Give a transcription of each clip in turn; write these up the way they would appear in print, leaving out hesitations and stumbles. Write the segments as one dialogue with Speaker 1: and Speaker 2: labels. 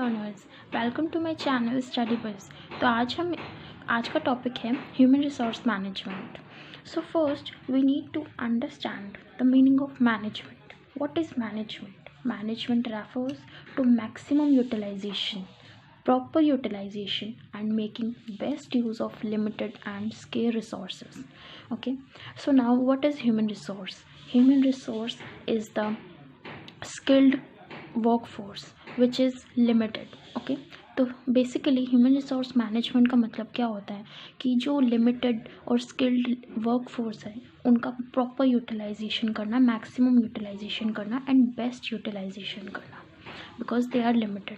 Speaker 1: Learners, welcome to my channel study bus. तो आज का टॉपिक है human resource management. So first we need to understand the meaning of management. What is management? Management refers to maximum utilization, proper utilization and making best use of limited and scarce resources. Okay, so now what is human resource? Human resource is the skilled workforce which is limited. Okay, तो basically human resource management का मतलब क्या होता है कि जो limited और skilled workforce है उनका प्रॉपर यूटिलाइजेशन करना, मैक्सिमम यूटिलाइजेशन करना एंड बेस्ट यूटिलाइजेशन करना, because they are limited.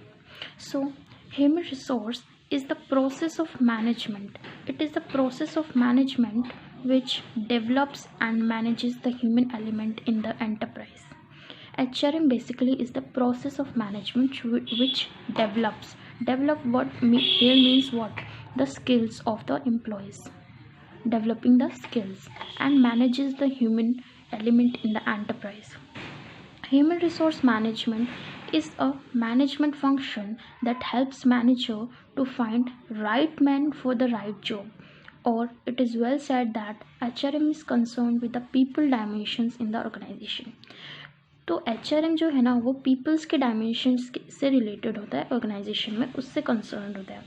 Speaker 1: So human resource is the process of management. It is the process of management which develops and manages the human element in the enterprise. HRM basically is the process of management which develop what here means what? The skills of the employees, developing the skills and manages the human element in the enterprise. Human resource management is a management function that helps manager to find right man for the right job, or it is well said that HRM is concerned with the people dimensions in the organization. तो HRM जो है ना वो peoples के dimensions से related होता है, organisation में उससे कंसर्न होता है.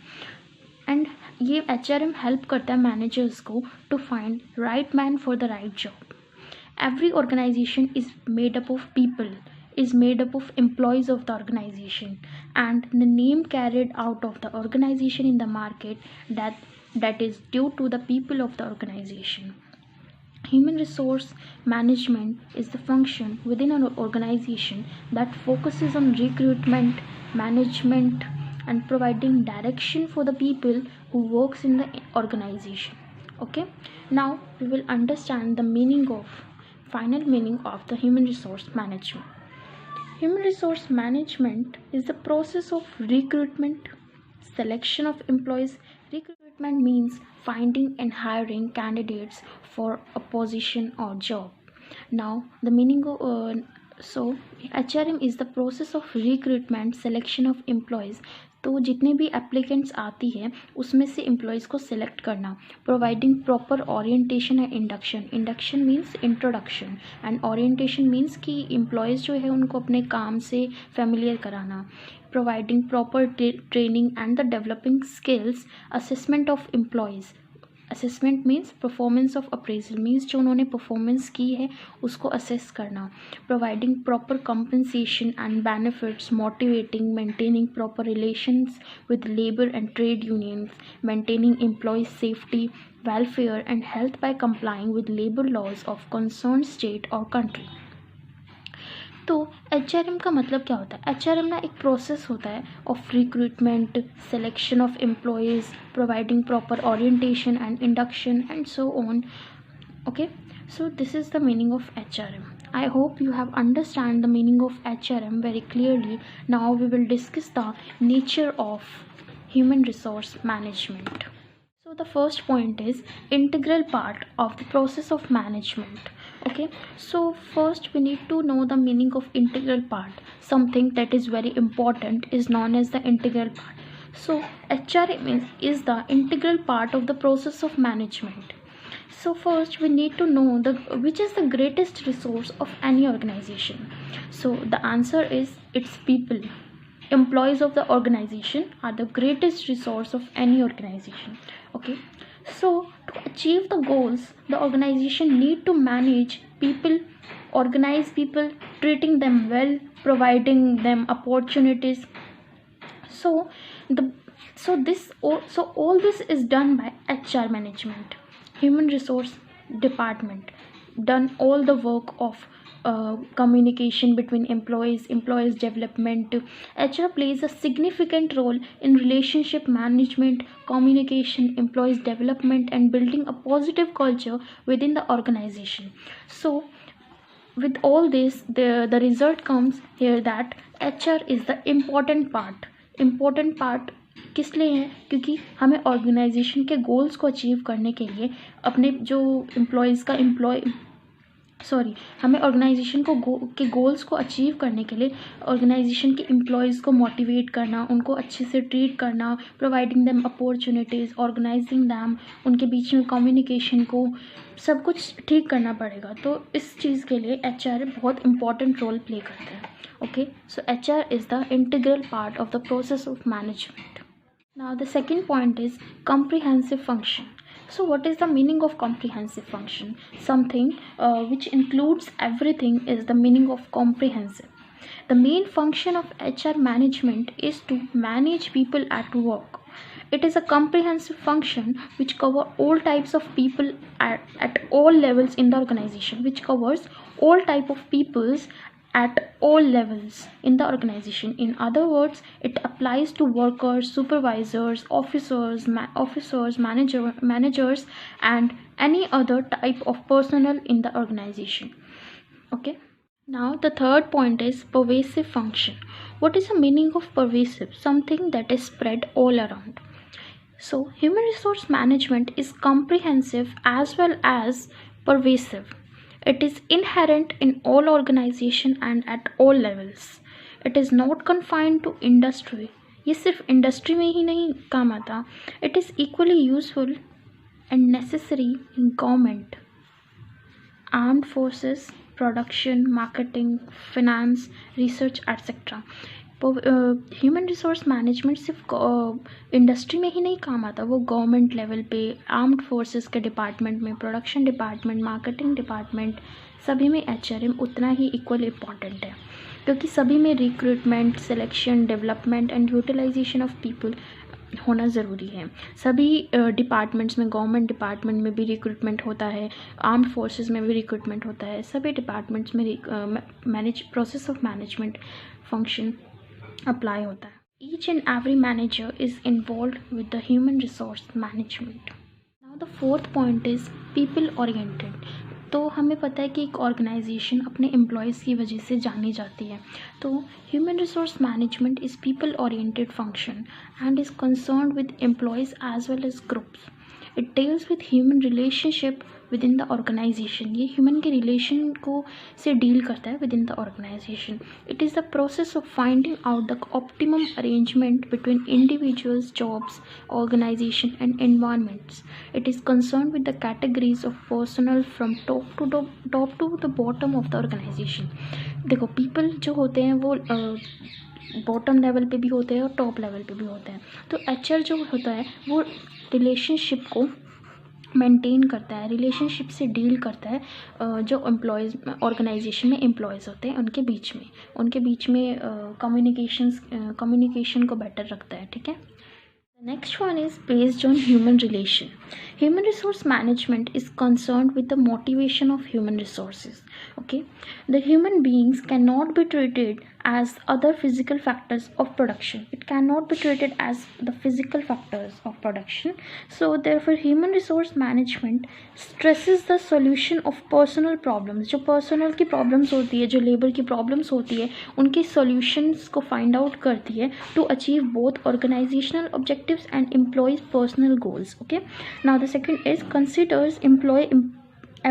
Speaker 1: एंड ये HRM हेल्प करता है मैनेजर्स को to find right man for the right job. Every organization is made up of people, is made up of employees of the organization, and the name carried out of the organization in the market that is due to the people of the organization. Human resource management is the function within an organization that focuses on recruitment, management, and providing direction for the people who works in the organization. Okay, now we will understand the final meaning of the human resource management. Human resource management is the process of recruitment, selection of employees. Recruitment means finding and hiring candidates for a position or job. Now the meaning of HRM is the process of recruitment, selection of employees. तो जितने भी applicants आती हैं उसमें से employees को select करना, providing proper orientation and induction. Induction means introduction and orientation means कि एम्प्लॉयज़ जो है उनको अपने काम से फेमिलियर कराना, providing proper training and the developing skills. Assessment of employees. Assessment means performance of appraisal, means जो उन्होंने परफॉर्मेंस की है उसको असेस करना. Providing proper compensation and benefits, motivating, maintaining proper relations with labour and trade unions, maintaining employee safety, welfare and health bye complying with labour laws of concern state और country. तो HRM का मतलब क्या होता है? HRM ना एक process होता है of recruitment, selection of employees, providing proper orientation and induction and so on. Okay, so this is the meaning of HRM. I hope you have understand the meaning of HRM very clearly. Now we will discuss the nature of human resource management. So the first point is integral part of the process of management. Okay, so first we need to know the meaning of integral part. Something that is very important is known as the integral part. So HRM is the integral part of the process of management. So first we need to know which is the greatest resource of any organization. So the answer is it's people. Employees of the organization are the greatest resource of any organization. Okay, so to achieve the goals, the organization need to manage people, organize people, treating them well, providing them opportunities. So all this is done by HR management, human resource department, done all the work of communication between employees development. HR plays a significant role in relationship management, communication, employees development and building a positive culture within the organization. So with all this, the result comes here that HR is the important part. किस लिए है? क्योंकि हमें organisation के goals को achieve करने के लिए अपने जो एम्प्लॉयज़ का सॉरी हमें ऑर्गेनाइजेशन के गोल्स को अचीव करने के लिए ऑर्गेनाइजेशन के एम्प्लॉयज़ को मोटिवेट करना, उनको अच्छे से ट्रीट करना, providing them opportunities, organizing them, उनके बीच में कम्युनिकेशन को सब कुछ ठीक करना पड़ेगा। तो इस चीज़ के लिए HR बहुत इंपॉर्टेंट रोल प्ले करते हैं। Okay, so HR is the integral part of the process of management. Now the second point is comprehensive function. So what is the meaning of comprehensive function? Something which includes everything is the meaning of comprehensive. The main function of HR management is to manage people at work. It is a comprehensive function which covers all types of people at all levels in the organization, which covers all type of peoples at all levels in the organization. In other words, it applies to workers, supervisors, officers, managers, and any other type of personnel in the organization. Okay. Now the third point is pervasive function. What is the meaning of pervasive? Something that is spread all around. So human resource management is comprehensive as well as pervasive. It is inherent in all organization and at all levels. It is not confined to industry. ये सिर्फ industry में ही नहीं काम आता. It is equally useful and necessary in government, armed forces, production, marketing, finance, research, etc. Human resource management सिर्फ industry में ही नहीं काम आता, वो गवर्नमेंट लेवल पे, आर्म्ड फोर्सेस के डिपार्टमेंट में, प्रोडक्शन डिपार्टमेंट, मार्केटिंग डिपार्टमेंट, सभी में HRM उतना ही इक्वल इम्पॉर्टेंट है, क्योंकि सभी में recruitment, selection, development and utilization of people होना ज़रूरी है। सभी डिपार्टमेंट्स में, गवर्नमेंट डिपार्टमेंट में भी रिक्रूटमेंट होता है, आर्म्ड फोर्सेस में भी रिक्रूटमेंट होता है, सभी डिपार्टमेंट्स में process of management function apply होता है। Each and every manager is involved with the human resource management. Now the fourth point is people oriented. तो हमें पता है कि एक ऑर्गेनाइजेशन अपने एम्प्लॉयज़ की वजह से जानी जाती है। तो human resource management is people oriented function and is concerned with employees as well as groups. It deals with human relationship within the organization. ये ह्यूमन के रिलेशन को से डील करता है within the organization. It is the process of finding out the optimum arrangement between individuals, jobs, organization and environments. It is concern with the categories of personnel from top to the bottom of the organization. देखो, people जो होते हैं वो bottom level पे भी होते हैं और टॉप लेवल पे भी होते हैं. तो HR जो होता है वो रिलेशनशिप को मेंटेन करता है, रिलेशनशिप से डील करता है जो एम्प्लॉयज़ ऑर्गेनाइजेशन में एम्प्लॉयज़ होते हैं उनके बीच में कम्युनिकेशन को बेटर रखता है. ठीक है. The next one is based on human relation. Human resource management is concerned with the motivation of human resources. Okay, the human beings cannot be treated as other physical factors of production. It cannot be treated as the physical factors of production. So therefore human resource management stresses the solution of personal problems. जो personal की problems होती है, जो labor की problems होती है, उनके solutions को find out करती है to achieve both organizational objectives and employees' personal goals. Okay, now the second is considers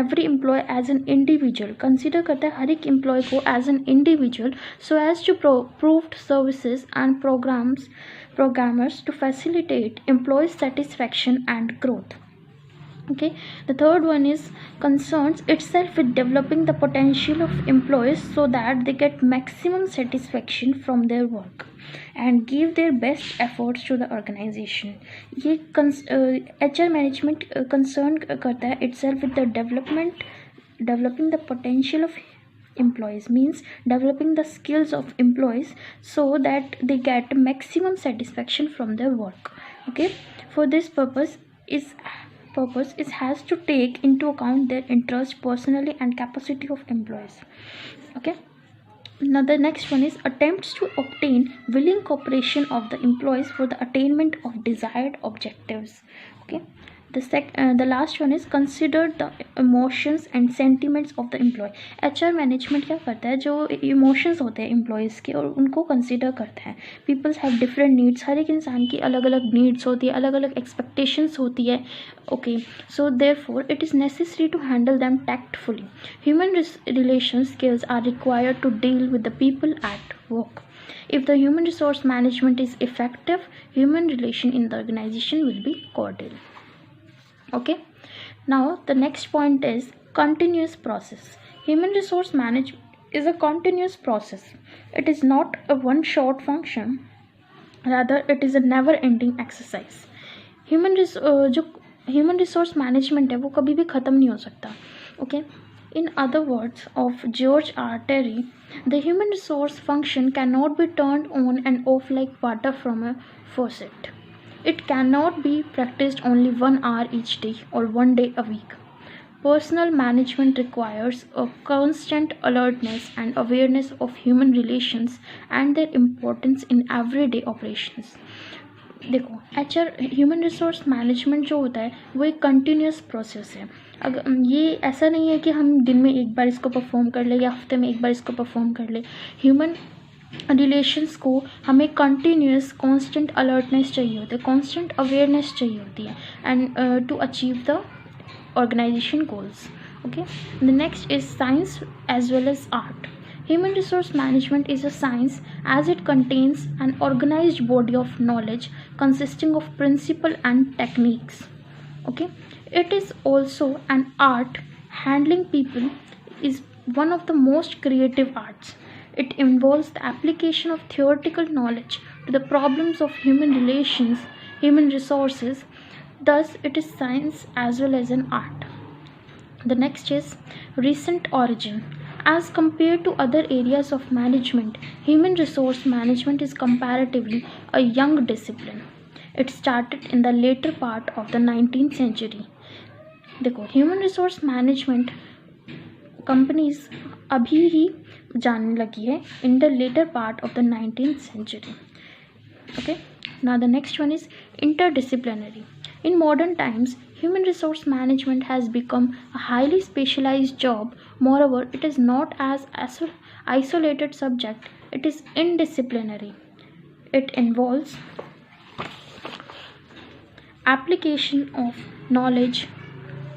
Speaker 1: every employee as an individual. Consider करता है हर एक employee को as an individual so as to provide services and programmers to facilitate employee satisfaction and growth. Okay, the third one is concerns itself with developing the potential of employees so that they get maximum satisfaction from their work and give their best efforts to the organization. ये HR management concern करता है itself with the developing the potential of employees, means developing the skills of employees so that they get maximum satisfaction from their work. Okay, for this purpose it has to take into account their interest, personally and capacity of employees. Okay, now the next one is attempts to obtain willing cooperation of the employees for the attainment of desired objectives. Okay, The last one is consider the emotions and sentiments of the employee. HR management क्या करता है, जो emotions होते हैं employees के और उनको consider करता है. पीपल्स हैव डिफरेंट नीड्स, हर एक इंसान की अलग अलग नीड्स होती है, अलग अलग एक्सपेक्टेशंस होती है. Okay, so therefore it is necessary to handle them tactfully. Human relation skills are required to deal with the people at work. If the human resource management is effective, human relation in the organization will be cordial. Okay, now the next point is continuous process. Human resource management is a continuous process. It is not a one shot function, rather it is a never ending exercise. जो human resource management है वो कभी भी ख़त्म नहीं हो सकता. Okay, in other words of George R. Terry, the human resource function cannot be turned on and off like water from a faucet. It cannot be practiced only 1 hour each day or 1 day a week. Personal management requires a constant alertness and awareness of human relations and their importance in everyday operations. देखो, HR human resource management जो होता है वो एक continuous process है. अगर ये ऐसा नहीं है कि हम दिन में एक बार इसको परफॉर्म कर ले या हफ्ते में एक बार इसको परफॉर्म कर ले. ह्यूमन रिलेशंस को हमें कंटिन्यूस कांस्टेंट अलर्टनेस चाहिए होती है, कांस्टेंट अवेयरनेस चाहिए होती है and to achieve the organization goals. Okay, the next is science as well as art. Human resource management is a science as it contains an organized body of knowledge consisting of principles and techniques. Okay, it is also an art. Handling people is one of the most creative arts. It involves the application of theoretical knowledge to the problems of human relations, human resources. Thus, it is science as well as an art. The next is recent origin. As compared to other areas of management, human resource management is comparatively a young discipline. It started in the later part of the 19th century. देखो, human resource management companies अभी ही जानने लगी है in the later part of the 19th century. Okay, now the next one is interdisciplinary. In modern times, human resource management has become a highly specialized job. Moreover, it is not as isolated subject. It is interdisciplinary. It involves application of knowledge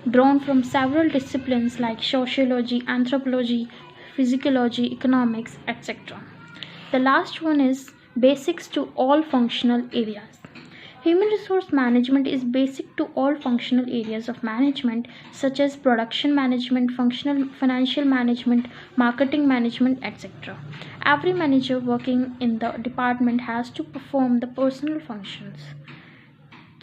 Speaker 1: drawn from several disciplines like sociology, anthropology, physiology, economics, etc. The last one is basics to all functional areas. Human resource management is basic to all functional areas of management such as production management, financial management, marketing management, etc. Every manager working in the department has to perform the personal functions.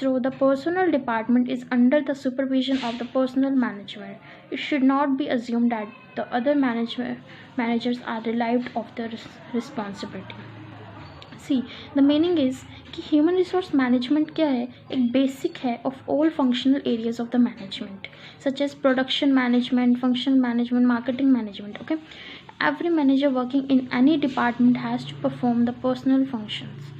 Speaker 1: Though the personal department is under the supervision of the personal management, it should not be assumed that the other managers are relieved of their responsibility. See, the meaning is कि human resource management क्या है, एक basic है of all functional areas of the management such as production management, functional management, marketing management. Okay, every manager working in any department has to perform the personnel functions.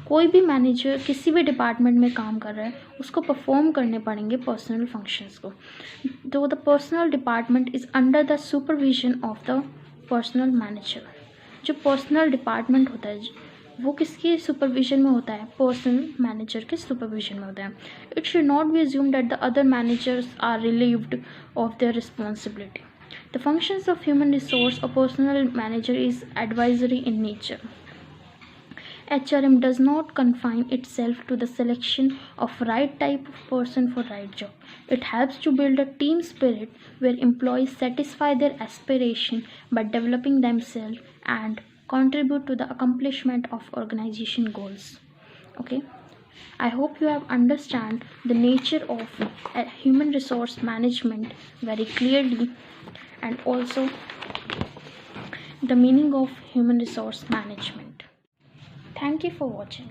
Speaker 1: कोई भी manager किसी भी department में काम कर रहा है उसको परफॉर्म करने पड़ेंगे पर्सनल फंक्शंस को. तो the personal department is under the supervision of the personal manager. जो पर्सनल डिपार्टमेंट होता है वो किसके सुपरविजन में होता है, पर्सनल मैनेजर के सुपरविजन में होता है. It should not be assume that the other managers are relieved of their responsibility. The functions of human resource और personnel manager is advisory in nature. HRM does not confine itself to the selection of right type of person for right job. It helps to build a team spirit where employees satisfy their aspiration by developing themselves and contribute to the accomplishment of organization goals. Okay, I hope you have understand the nature of human resource management very clearly and also the meaning of human resource management. Thank you for watching.